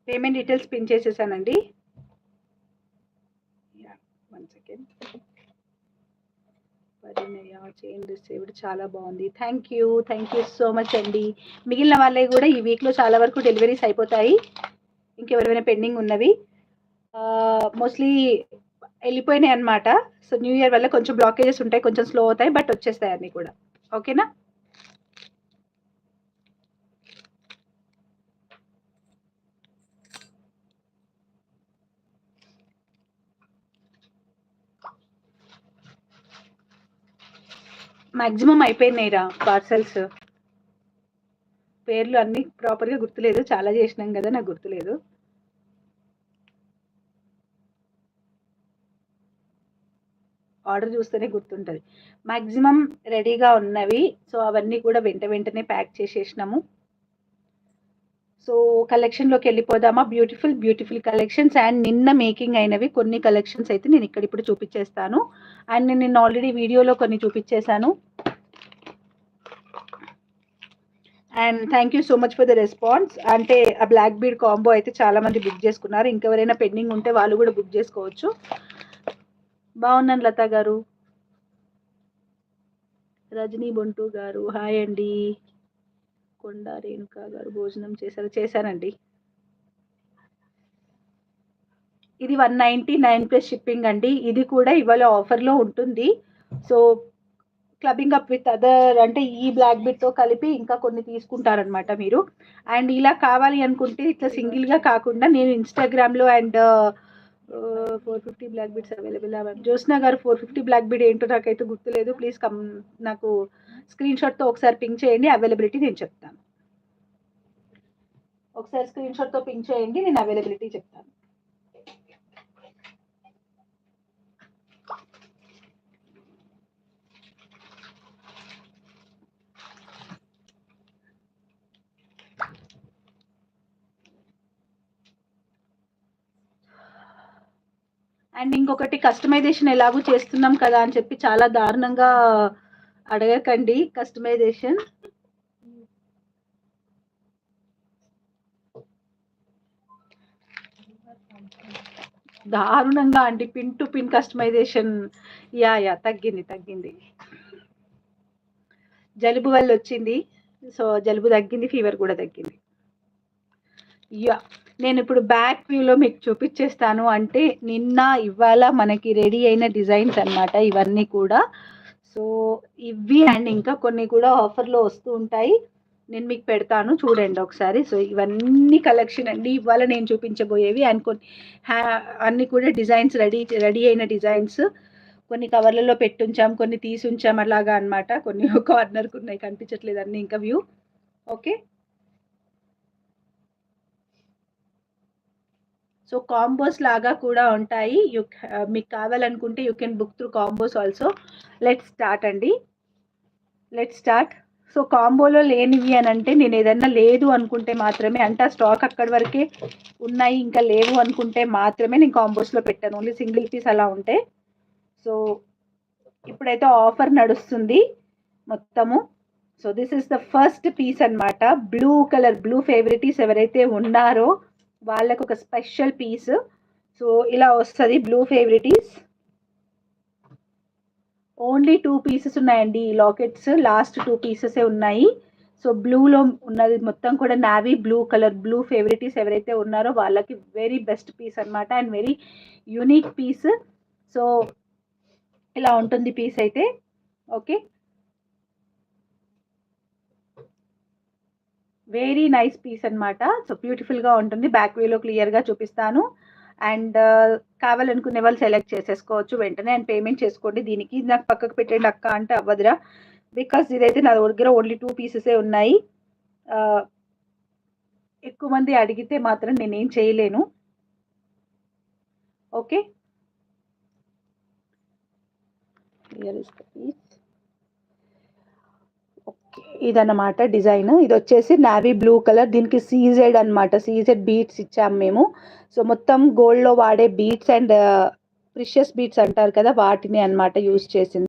Payment details pin చేసేసానండి. 1 second. పరిణయ chain received చాలా బాగుంది. థ్యాంక్ యూ సో మచ్ అండి. మిగిలిన వాళ్ళవి కూడా ఈ వీక్లో చాలా వరకు డెలివరీస్ అయిపోతాయి. ఇంకెవరైనా పెండింగ్ ఉన్నవి మోస్ట్లీ వెళ్ళిపోయినాయి అనమాట. సో న్యూ ఇయర్ వల్ల కొంచెం బ్లాకేజెస్ ఉంటాయి, కొంచెం స్లో అవుతాయి, బట్ వచ్చేస్తాయి అన్నీ కూడా. ఓకేనా? మ్యాక్సిమం అయిపోయినాయిరా పార్సల్స్. పేర్లు అన్నీ ప్రాపర్గా గుర్తులేదు, చాలా చేసినాం కదా, నాకు గుర్తులేదు. ఆర్డర్ చూస్తేనే గుర్తుంటుంది. మ్యాక్సిమం రెడీగా ఉన్నవి. సో అవన్నీ కూడా వెంటనే ప్యాక్ చేసేసినాము. సో కలెక్షన్లోకి వెళ్ళిపోదామా? బ్యూటిఫుల్ కలెక్షన్స్ అండ్ నిన్న మేకింగ్ అయినవి కొన్ని కలెక్షన్స్ అయితే నేను ఇక్కడ ఇప్పుడు చూపించేస్తాను. అండ్ నేను నిన్న ఆల్రెడీ వీడియోలో కొన్ని చూపించేశాను. And thank you so much for the response. అంటే ఆ బ్లాక్ బీడ్ కాంబో అయితే చాలా మంది బుక్ చేసుకున్నారు. ఇంకెవరైనా పెండింగ్ ఉంటే వాళ్ళు కూడా బుక్ చేసుకోవచ్చు. బాగున్నాను లత గారు. రజనీ బొంటూ గారు హాయ్ అండి. కొండ రేణుకా గారు భోజనం చేశానండి. ఇది 199 ప్లస్ షిప్పింగ్ అండి. ఇది కూడా ఇవాళ ఆఫర్లో ఉంటుంది. So clubbing up with other అంటే ఈ బ్లాక్ బిట్తో కలిపి ఇంకా కొన్ని తీసుకుంటారనమాట మీరు. అండ్ ఇలా కావాలి అనుకుంటే ఇట్లా సింగిల్గా కాకుండా నేను ఇన్స్టాగ్రామ్లో and 450 block bits available. Jyotsna గారు 450 బ్లాక్ బిట్ ఏంటో నాకైతే గుర్తులేదు. ప్లీజ్ నాకు స్క్రీన్ షాట్తో ఒకసారి పింక్ చేయండి, అవైలబిలిటీ నేను చెప్తాను. ఒకసారి స్క్రీన్ షాట్తో పింక్ చేయండి, నేను అవైలబిలిటీ చెప్తాను. అండ్ ఇంకొకటి కస్టమైజేషన్ ఎలాగూ చేస్తున్నాం కదా అని చెప్పి చాలా దారుణంగా అడగకండి. కస్టమైజేషన్ దారుణంగా అండి. Pin to pin customization. Yeah తగ్గింది. జలుబు వల్ల వచ్చింది. సో జలుబు తగ్గింది, ఫీవర్ కూడా తగ్గింది. యా నేను ఇప్పుడు బ్యాక్ వ్యూలో మీకు చూపించేస్తాను. అంటే నిన్న ఇవాళ మనకి రెడీ అయిన డిజైన్స్ అనమాట ఇవన్నీ కూడా. సో ఇవి అండ్ ఇంకా కొన్ని కూడా ఆఫర్లో వస్తూ ఉంటాయి, నేను మీకు పెడతాను చూడండి ఒకసారి. సో ఇవన్నీ కలెక్షన్ అండి ఇవాళ నేను చూపించబోయేవి. అండ్ కొన్ని అన్ని కూడా డిజైన్స్ రెడీ అయిన డిజైన్స్. కొన్ని కవర్లలో పెట్టుంచాం, కొన్ని తీసుంచాం అలాగా అనమాట. కొన్ని కార్నర్కి ఉన్నాయి, కనిపించట్లేదు అన్నీ ఇంకా వ్యూ. ఓకే, సో కాంబోస్ లాగా కూడా ఉంటాయి. మీకు కావాలనుకుంటే you can book through combos also. Let's start. So కాంబోలో లేనివి అని అంటే నేను ఏదన్నా లేదు అనుకుంటే మాత్రమే, అంటే ఆ స్టాక్ అక్కడి వరకే ఉన్నాయి, ఇంకా లేవు అనుకుంటే మాత్రమే నేను కాంబోస్లో పెట్టాను. ఓన్లీ సింగిల్ పీస్ అలా ఉంటే. సో ఇప్పుడైతే ఆఫర్ నడుస్తుంది మొత్తము. So this is the first piece అనమాట. బ్లూ కలర్, బ్లూ ఫేవరెటీస్ ఎవరైతే ఉన్నారో వాళ్ళకు ఒక స్పెషల్ పీస్. సో ఇలా వస్తుంది బ్లూ ఫేవరెటీస్. ఓన్లీ 2 పీసెస్ ఉన్నాయండి ఈ లాకెట్స్, లాస్ట్ 2 పీసెసే ఉన్నాయి. సో బ్లూలో ఉన్నది మొత్తం కూడా navy blue colour. Blue favourites ఎవరైతే ఉన్నారో వాళ్ళకి వెరీ బెస్ట్ పీస్ అనమాట and very unique piece. So ఇలా ఉంటుంది పీస్ అయితే. ఓకే, వెరీ నైస్ పీస్ అనమాట. సో బ్యూటిఫుల్గా ఉంటుంది. బ్యాక్ వేలో క్లియర్గా చూపిస్తాను. అండ్ కావాలనుకునే వాళ్ళు సెలెక్ట్ చేసేసుకోవచ్చు వెంటనే అండ్ పేమెంట్ చేసుకోండి. దీనికి నాకు పక్కకు పెట్టండి అక్క అంటే అవ్వదురా, బికాస్ ఇదైతే నా దగ్గర ఓన్లీ 2 పీసెసే ఉన్నాయి. ఎక్కువ మంది అడిగితే మాత్రం నేనేం చేయలేను. ఓకే, ఇదన్నమాట డిజైన్. ఇది వచ్చేసి నావీ బ్లూ కలర్, దీనికి సీజెడ్ అనమాట, సీజెడ్ బీట్స్ ఇచ్చాము మేము. సో మొత్తం గోల్డ్లో వాడే బీట్స్ అండ్ ప్రిషియస్ బీట్స్ అంటారు కదా, వాటిని అనమాట యూజ్ చేసింది.